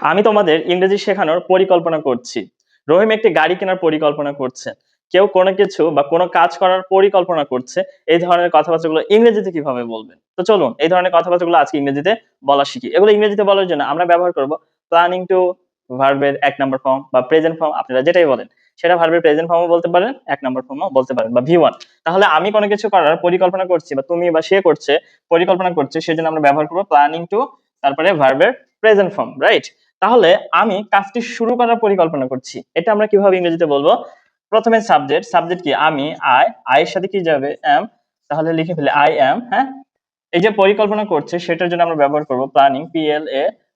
আমি তোমাদের ইংরেজি শেখানোর পরিকল্পনা করছি। রহিম একটি গাড়ি কেনার পরিকল্পনা করছে। কেউ কোনো কিছু বা কোনো কাজ করার পরিকল্পনা করছে। এই ধরনের কথাবার্তাগুলো ইংরেজিতে কিভাবে বলবেন? তো চলুন এই ধরনের কথাবার্তাগুলো আজকে ইংরেজিতে বলা শিখি। এগুলো ইংরেজিতে বলার জন্য আমরা ব্যবহার করব প্ল্যানিং টু ভার্বের ১ নাম্বার ফর্ম বা প্রেজেন্ট ফর্ম আপনারা যেটাই বলেন। সেটা ভার্বের প্রেজেন্ট ফর্মও বলতে পারেন, ১ নাম্বার ফর্মও বলতে পারেন বা V1। তাহলে আমি কোনো কিছু করার পরিকল্পনা করছি বা তুমি বা সে করছে, পরিকল্পনা করছে সেজন্য আমরা ব্যবহার করব প্ল্যানিং টু তারপরে ভার্বের প্রেজেন্ট ফর্ম, রাইট? তাহলে আমি কাজটি শুরু করার পরিকল্পনা করছি। এটা আমরা কিভাবে ইংরেজিতে বলবো? প্রথমে সাবজেক্ট কি? আমি, এর সাথে কি যাবে? am। তাহলে লিখে ফেলি I am, হ্যাঁ? এই যে পরিকল্পনা করছে সেটার জন্য আমরা ব্যবহার করব প্ল্যানিং,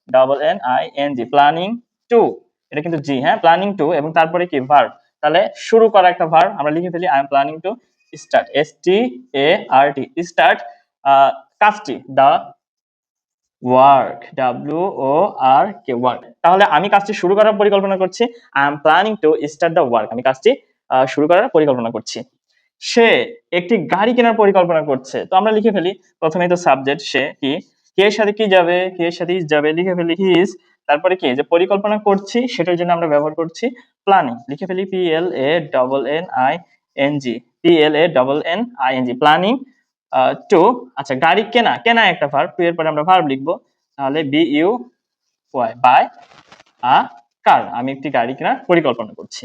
PLANNING, প্ল্যানিং টু। এটা কিন্তু জি, হ্যাঁ? প্ল্যানিং টু এবং তারপরে কি? ভার্ব। তাহলে শুরু করা একটা ভার্ব আমরা লিখে ফেলি I am planning to start, START, start কাজটি, দা ওয়ার্ক, WORK, ওয়ার্ক। তাহলে আমি কাজটি শুরু করার পরিকল্পনা করছি। I am planning to start the work. আমি কাজটি শুরু করার পরিকল্পনা করছি। সে একটি গাড়ি কেনার পরিকল্পনা করছে। তো আমরা লিখে ফেলি প্রথমেই তো সাবজেক্ট সে কি, কে এর সাথে কি যাবে? কে এর সাথে ইজ যাবে, লিখে ফেলি হিজ। তারপরে কি যে পরিকল্পনা করছি সেটার জন্য আমরা ব্যবহার করছি প্ল্যানিং, লিখে ফেলি PLANNING, প্ল্যানিং টু। আচ্ছা, গাড়ি কেনা, কেনা একটা ভার্ব, টু এর পরে আমরা ভার্ব লিখবো। তাহলে BUY, বাই আ কার। আমি একটি গাড়ি কেনার পরিকল্পনা করছি।